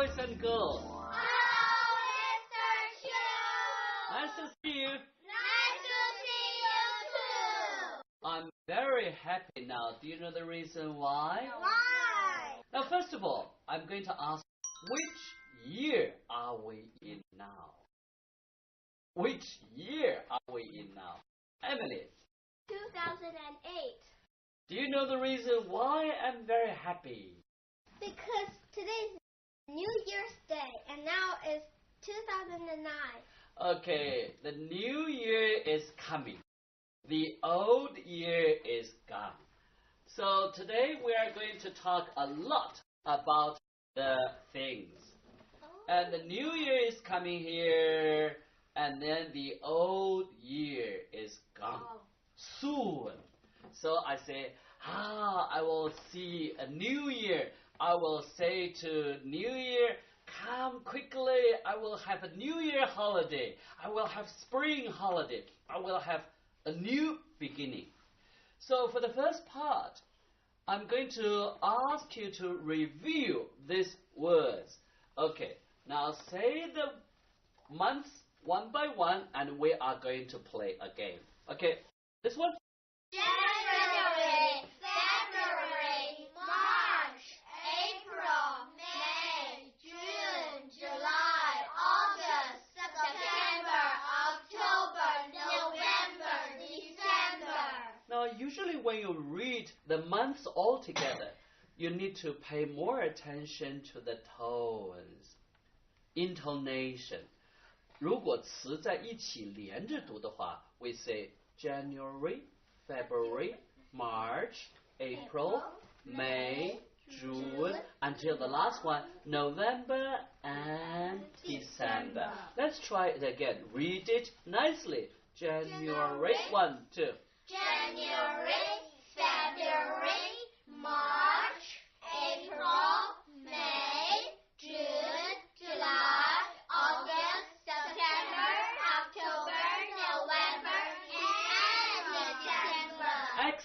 boys and girls. Hello, Mr. Chu. Nice to see you. Nice to see you too. I'm very happy now. Do you know the reason why? Why? Now, first of all, I'm going to ask, which year are we in now? Which year are we in now? Emily. 2008. Do you know the reason why I'm very happy? Because today's New Year's Day and now it's 2009. Okay, the new year is coming. The old year is gone. So today we are going to talk a lot about the things. And the new year is coming here, and then the old year is gone soon. So I say, I will see a new year. I will say to New Year, come quickly. I will have a New Year holiday. I will have spring holiday. I will have a new beginning. So for the first part, I'm going to ask you to review these words. Okay, now say the months one by one, and we are going to play a game. Okay, this one? January, February, March, April, May, June, July, August, September, October, November, December. Now, usually when you read the months all together, you need to pay more attention to the tones, intonation. 如果词在一起连着读的话 we say January, February, March, April, May, June, until the last one, November and December. Let's try it again. Read it nicely. January, 1, 2. January, February, March, April, May, June, July, August, September, October, November, and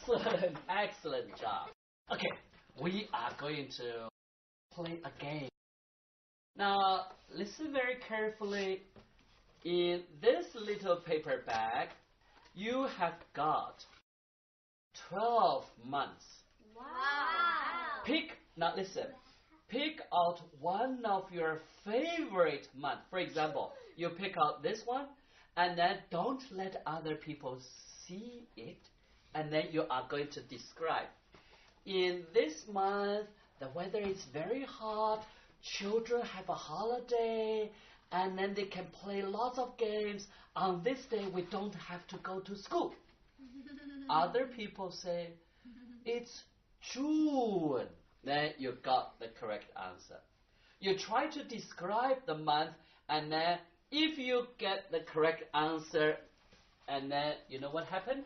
December. Excellent job. Okay, we are going to play a game. Now, listen very carefully. In this little paper bag, you have got 12 months. Wow. Now listen, pick out one of your favorite month. For example, you pick out this one, and then don't let other people see it, and then you are going to describe. In this month, the weather is very hot, children have a holiday, and then they can play lots of games. On this day, we don't have to go to school. Other people say, it's June. Then you got the correct answer. You try to describe the month, and then if you get the correct answer, and then you know what happened?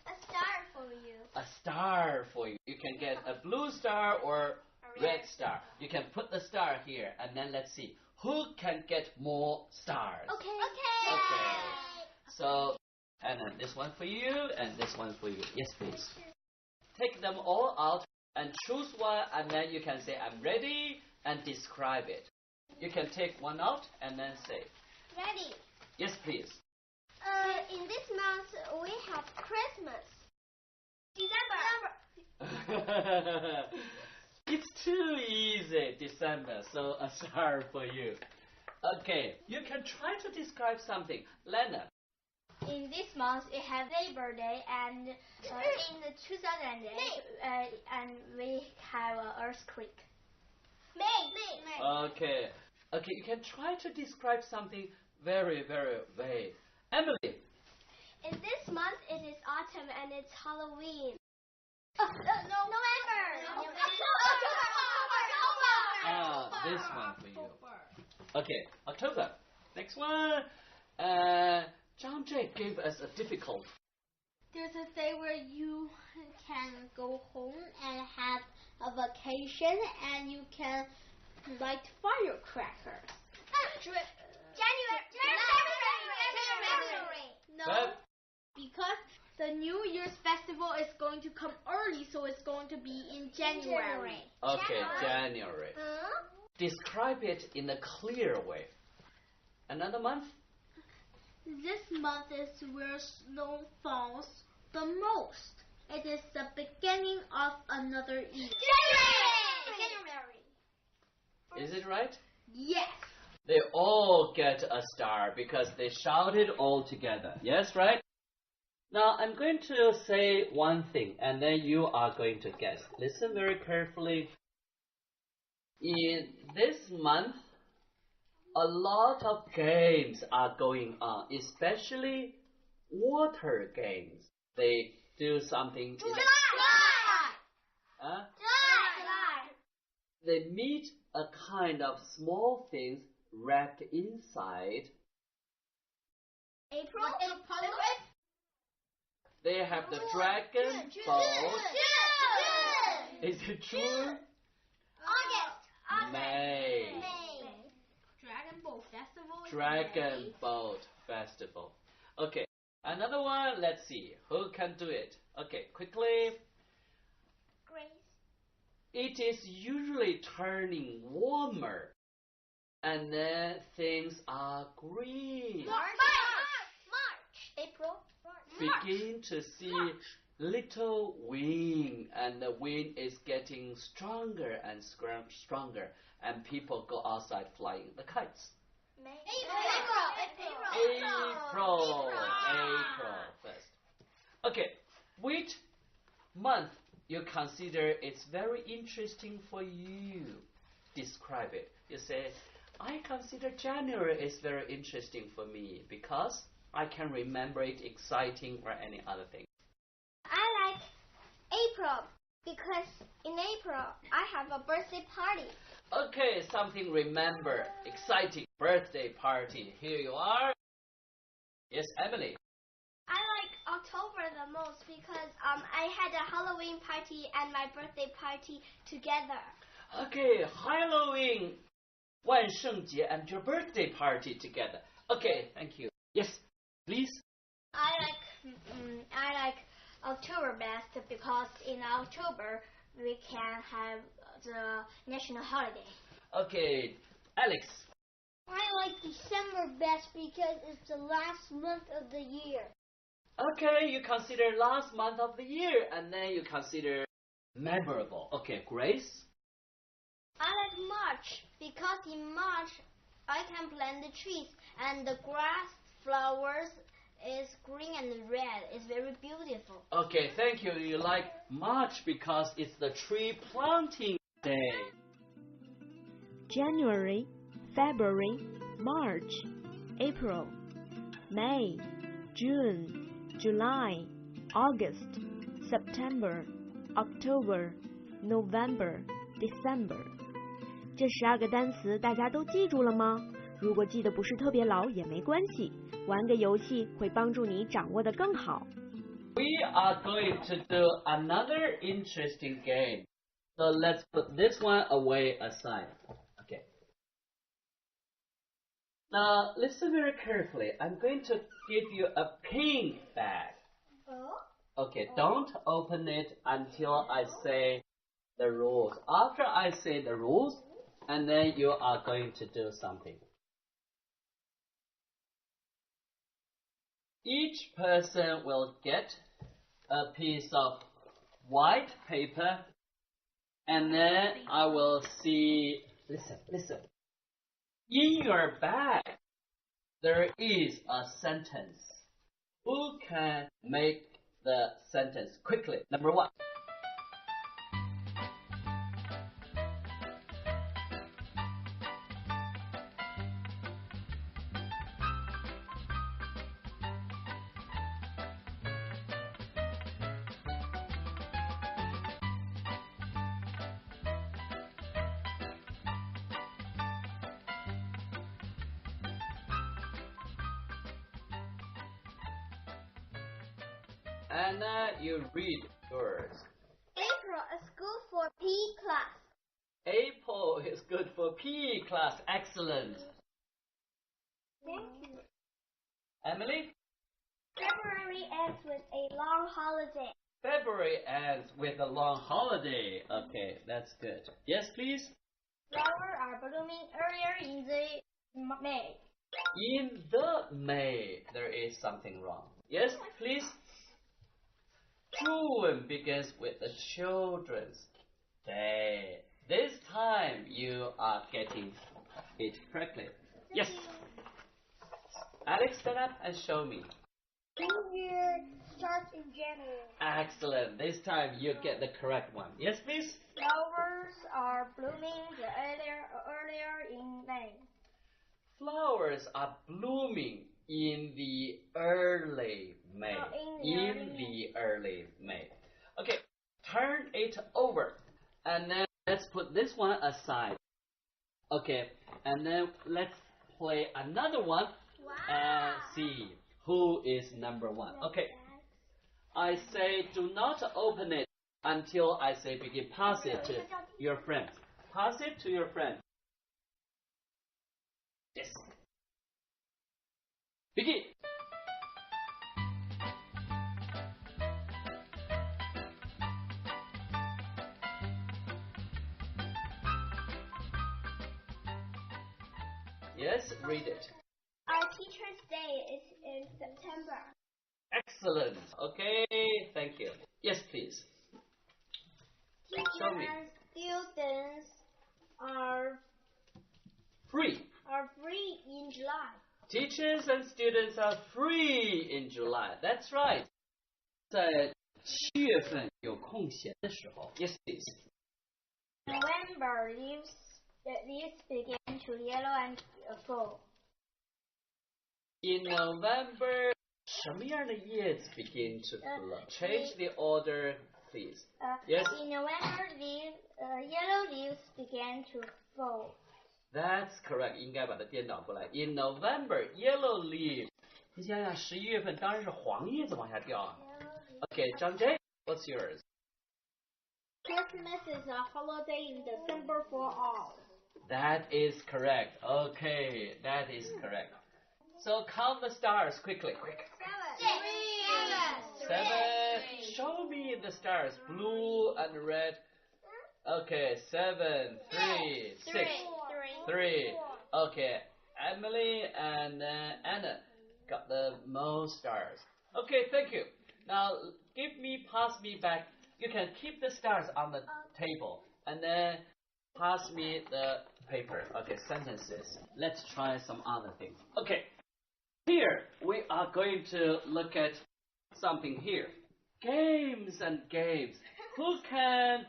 A star for you. A star for you. You can get a blue star or red star. You can put the star here, and then let's see who can get more stars. Okay. So, and then this one for you, and this one for you. Yes, please. Take them all out and choose one, and then you can say, I'm ready, and describe it. You can take one out and then say. Ready. Yes, please. In this month, we have Christmas. December. It's too easy, December, so a star for you. Okay, you can try to describe something. Lena. In this month, we have Labor Day, and in the 2008, and we have an earthquake. May. Okay, you can try to describe something very, very vague. Emily. In this month, it is autumn and it's Halloween. November. October. This one for you. Okay, October. Next one. John Jay gave us a difficult. There's a day where you can go home and have a vacation, and you can light firecrackers. January. No, because the New Year's festival is going to come early, so it's going to be in January. Okay, January. describe it in a clear way. Another month? This month is where snow falls the most. It is the beginning of another year. January. Is it right? Yes. They all get a star because they shouted all together. Yes, right? Now, I'm going to say one thing, and then you are going to guess. Listen very carefully. In this month, a lot of games are going on, especially water games. They do something. July. Huh? July. They meet a kind of small things wrapped inside. April. They have the dragon boat. Is it June? August. May. Dragon Boat Festival. Dragon Boat Festival. Okay, another one. Let's see who can do it. Okay, quickly. Grace. It is usually turning warmer, and then things are green. March. April. Begin to see little wind, and the wind is getting stronger and stronger, and people go outside flying the kites. April first. Okay, which month you consider it's very interesting for you? Describe it. You say, I consider January is very interesting for me because I can remember it exciting or any other thing. I like April because in April I have a birthday party. Okay, something remember, exciting birthday party. Here you are. Yes, Emily. I like October the most because I had a Halloween party and my birthday party together. Okay, Halloween, 万圣节 and your birthday party together. Okay, thank you. Yes, please. I like October best because in October we can have the national holiday. Okay, Alex. I like December best because it's the last month of the year. Okay, you consider last month of the year and then you consider memorable. Okay, Grace. I like March because in March I can plant the trees and the grass, flowers is green and red. It's very beautiful. Okay, thank you. You like March because it's the tree planting day. January, February, March, April, May, June, July, August, September, October, November, December. 这12个单词大家都记住了吗？如果记得不是特别牢也没关系，玩个游戏会帮助你掌握得更好。We are going to do another interesting game. So let's put this one away aside. Okay. Now listen very carefully. I'm going to give you a pink bag. Okay, don't open it until I say the rules. After I say the rules, and then you are going to do something. Each person will get a piece of white paper, and then I will see, listen. In your bag, there is a sentence. Who can make the sentence quickly? Number 1. Anna, you read yours. April is good for PE class. April is good for PE class. Excellent. Thank you. Emily? February ends with a long holiday. February ends with a long holiday. Okay, that's good. Yes, please? Flowers are blooming earlier in the May. In the May, there is something wrong. Yes, please. June begins with the children's day. This time you are getting it correctly. Yes. Alex, stand up and show me. New Year starts in January. Excellent. This time you get the correct one. Yes, please. Flowers are blooming earlier in May. Flowers are blooming in the early May. In the early May. Okay, turn it over. And then let's put this one aside. Okay, and then let's play another one and see who is number one. Okay, I say do not open it until I say begin. Pass it to your friend. Pass it to your friend. Yes. Begin. Yes, read it. Our Teacher's Day is in September. Excellent. Okay, thank you. Yes, please. Show me. And students are Free. free in July. Teachers and students are free in July. That's right. 在7月份有空闲的时候。Yes, please. November leaves begin to yellow and fall. In November, 什么样的叶子 begin to fall? Change the order, please. Yes. In November, yellow leaves began to fall. That's correct. 应该把它颠倒过来。In November, yellow leaves. 你想想，11月份当然是黄叶子往下掉啊。Okay, John Jay, what's yours? Christmas is a holiday in December for all. That is correct. Okay, that is correct. So count the stars quickly. Quick. 7. Show me the stars. Blue and red. Okay, 7, 3, 6, 3. Okay, Emily and Anna got the most stars. Okay, thank you. Now pass me back. You can keep the stars on the table and then pass me the paper. Okay, sentences. Let's try some other things. Okay, here we are going to look at something here. Games and games. Who can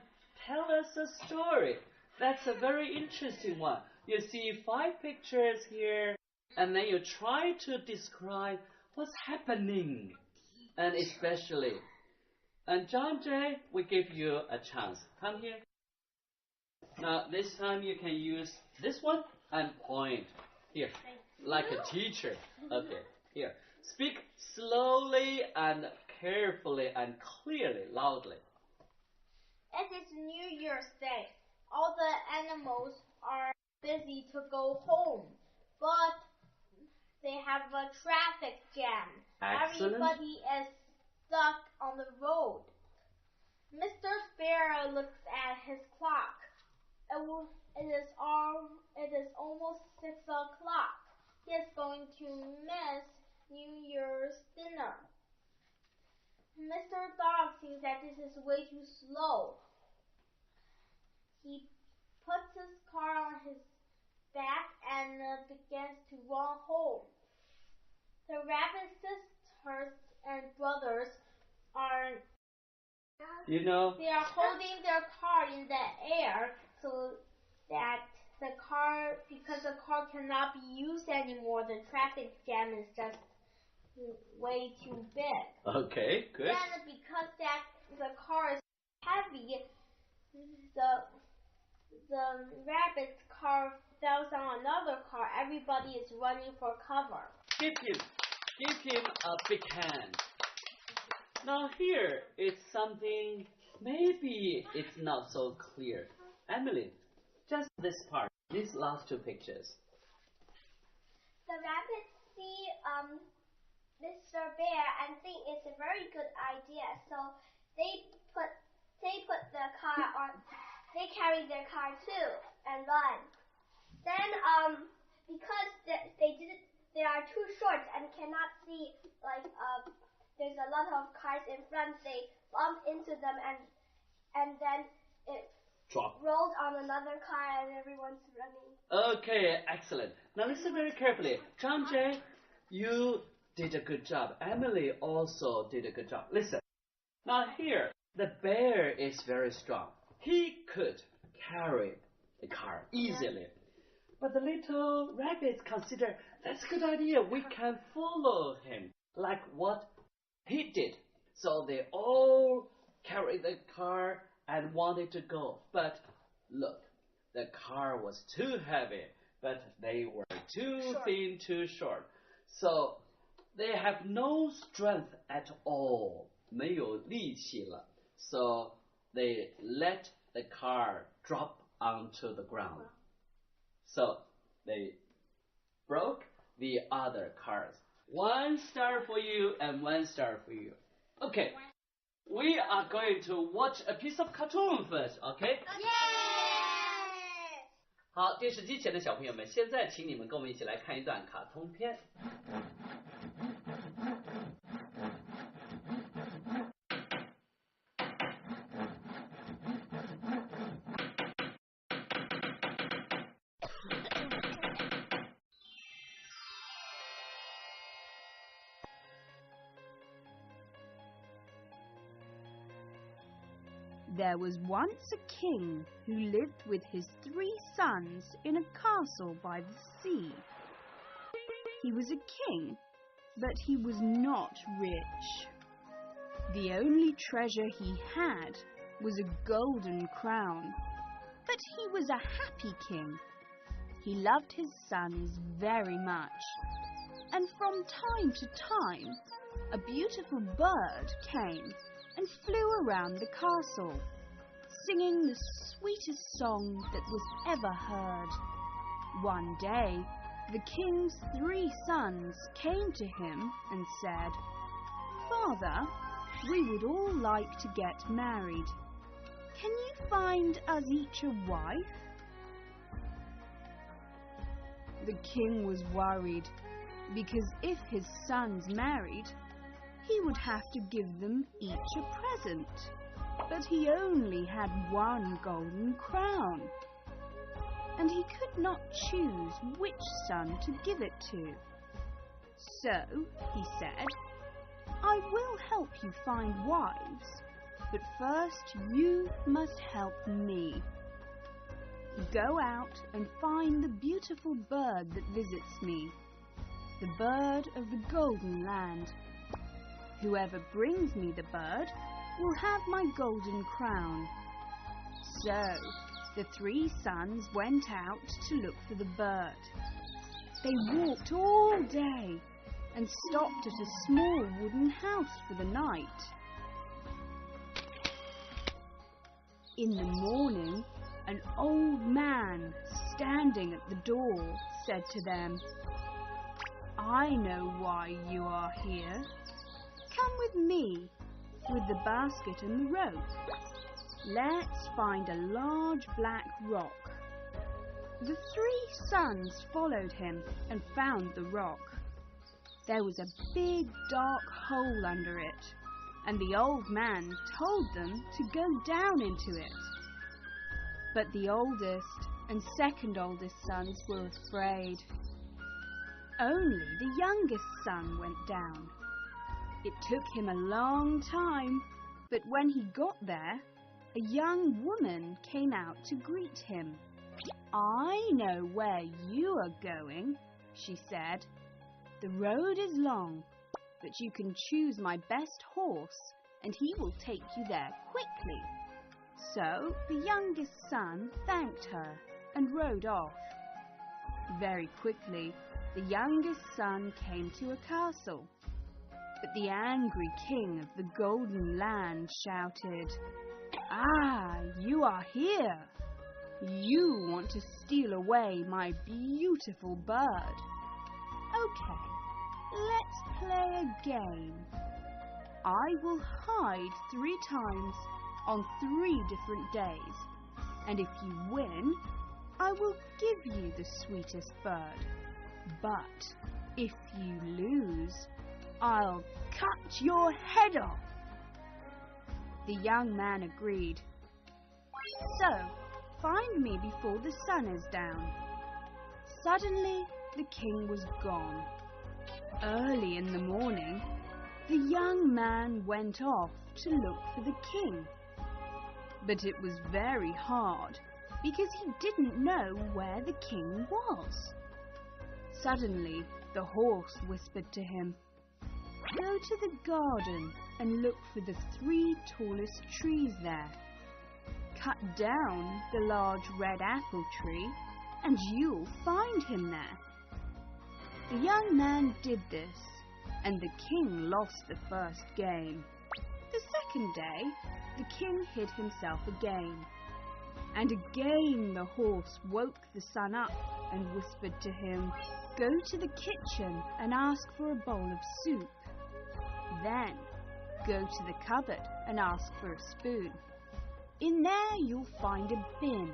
tell us a story? That's a very interesting one. You see 5 pictures here, and then you try to describe what's happening, and especially. And John Jay, we give you a chance. Come here. Now, this time you can use this one and point. Here, like a teacher. Okay, here. Speak slowly and carefully and clearly, loudly. It is New Year's Day. All the animals are busy to go home, but they have a traffic jam. Excellent. Everybody is stuck on the road. Mr. Sparrow looks at his clock. It is almost 6 o'clock. He is going to miss New Year's dinner. Mr. Dog thinks that this is way too slow. He puts his car on his back and begins to run home. The rabbit sisters and brothers are You know, they are holding their car in the air so that because the car cannot be used anymore, the traffic jam is just way too big. okay, good. Then because that the car is heavy, the rabbit's car fell on another car. Everybody is running for cover. Give him a big hand. Now here, it's something, maybe it's not so clear. Emily, just this part, these last 2 pictures. The rabbits see Mr. Bear and think it's a very good idea, so they put the car on. They carry their car too and run. Then because they are too short and cannot see, there's a lot of cars in front, they bump into them and then it rolled on another car and everyone's running. Okay, excellent. Now listen very carefully. Zhang Jie, you did a good job. Emily also did a good job. Listen. Now here, the bear is very strong. He could carry the car easily. But the little rabbits consider that's a good idea. We can follow him like what he did. So they all carried the car and wanted to go. But look, the car was too heavy, but they were too thin, too short. So they have no strength at all. 没有力气了. So they let the car drop onto the ground. So they broke the other cars. 1 star for you and 1 star for you. Okay. We are going to watch a piece of cartoon first, okay? Yay! 好，电视机前的小朋友们，现在请你们跟我们一起来看一段卡通片。There was once a king who lived with his 3 sons in a castle by the sea. He was a king, but he was not rich. The only treasure he had was a golden crown, but he was a happy king. He loved his sons very much, and from time to time, a beautiful bird came and flew around the castle, singing the sweetest song that was ever heard. One day, the king's 3 sons came to him and said, "Father, we would all like to get married. Can you find us each a wife?" The king was worried, because if his sons married, he would have to give them each a present, but he only had 1 golden crown, and he could not choose which son to give it to. So he said, "I will help you find wives, but first you must help me. Go out and find the beautiful bird that visits me, the bird of the golden land. Whoever brings me the bird will have my golden crown." So the 3 sons went out to look for the bird. They walked all day and stopped at a small wooden house for the night. In the morning, an old man standing at the door said to them, "I know why you are here. Come with me, with the basket and the rope. Let's find a large black rock." The 3 sons followed him and found the rock. There was a big dark hole under it, and the old man told them to go down into it. But the oldest and second oldest sons were afraid. Only the youngest son went down. It took him a long time, but when he got there, a young woman came out to greet him. "I know where you are going," she said. "The road is long, but you can choose my best horse, and he will take you there quickly." So the youngest son thanked her and rode off. Very quickly, the youngest son came to a castle. But the angry king of the golden land shouted, "Ah, you are here! You want to steal away my beautiful bird. Okay, let's play a game. I will hide 3 times on 3 different days, and if you win, I will give you the sweetest bird. But if you lose, I'll cut your head off." The young man agreed. "So, find me before the sun is down." Suddenly, the king was gone. Early in the morning, the young man went off to look for the king. But it was very hard because he didn't know where the king was. Suddenly, the horse whispered to him, "Go to the garden and look for the 3 tallest trees there. Cut down the large red apple tree and you'll find him there." The young man did this, and the king lost the first game. The second day, the king hid himself again. And again the horse woke the son up and whispered to him, "Go to the kitchen and ask for a bowl of soup. Then go to the cupboard and ask for a spoon. In there you'll find a bin.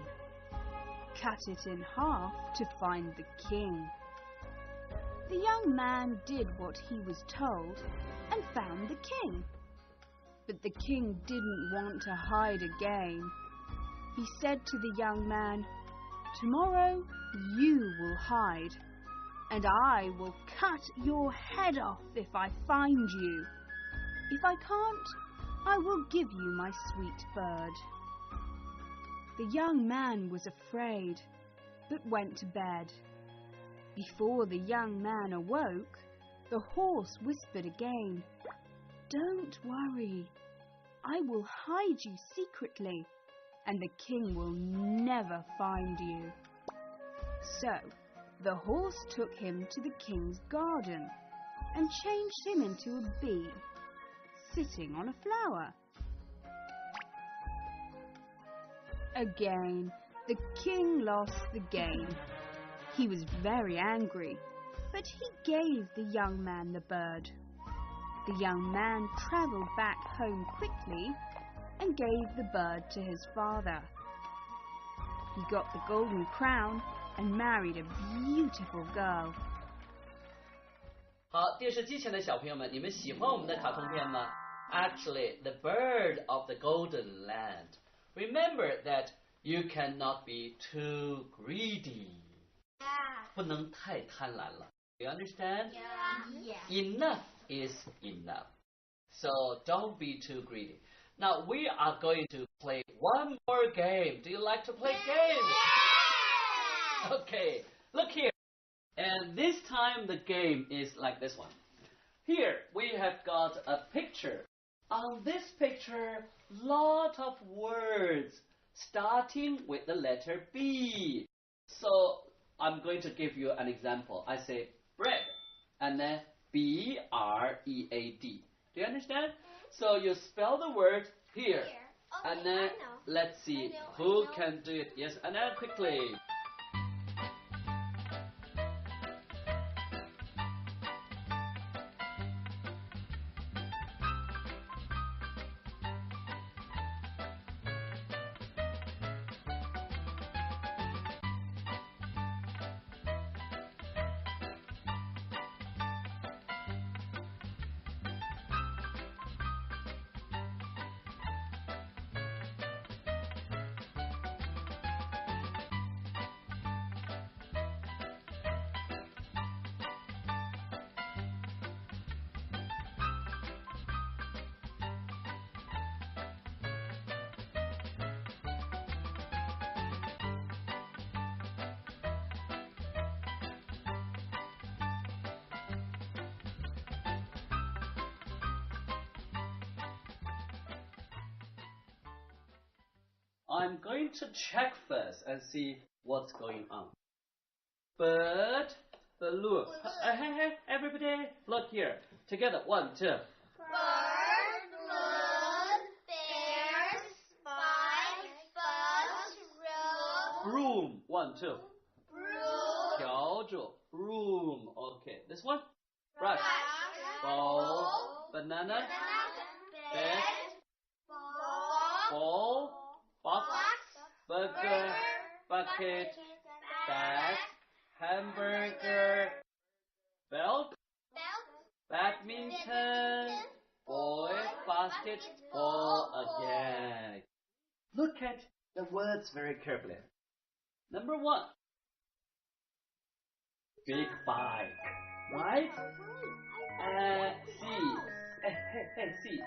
Cut it in half to find the king." The young man did what he was told and found the king. But the king didn't want to hide again. He said to the young man, "Tomorrow you will hide, and I will cut your head off if I find you. If I can't, I will give you my sweet bird." The young man was afraid, but went to bed. Before the young man awoke, the horse whispered again, "Don't worry, I will hide you secretly, and the king will never find you." So the horse took him to the king's garden and changed him into a bee, sitting on a flower. Again, the king lost the game. He was very angry, but he gave the young man the bird. The young man travelled back home quickly and gave the bird to his father. He got the golden crown and married a beautiful girl. 好，电视机前的小朋友们，你们喜欢我们的卡通片吗？ Actually, the bird of the golden land. Remember that you cannot be too greedy. 不能太贪婪了。You understand? Yeah. Enough is enough. So don't be too greedy. Now we are going to play one more game. Do you like to play games? Yeah. Okay, look here. And this time the game is like this one. Here we have got a picture. On this picture, lot of words starting with the letter B. So I'm going to give you an example. I say bread, and then B-R-E-A-D. Do you understand? So you spell the word here. Okay, And then I know. let's see I know. who can do it. Yes, and then quickly. I'm going to check first and see what's going on. Bird, balloon. Hey, everybody, look here. Together, 1, 2. Bird, balloon, bear, spike, bus, road, Broom, 1, 2. broom, 笤帚, broom. Okay, this one? Brush. bowl, Banana. bed, Bed. ball, Ball. Box. Burger. Bucket. bat, hamburger, belt, badminton, boy, basketball again. Look at the words very carefully. Number 1, big bike, right? See,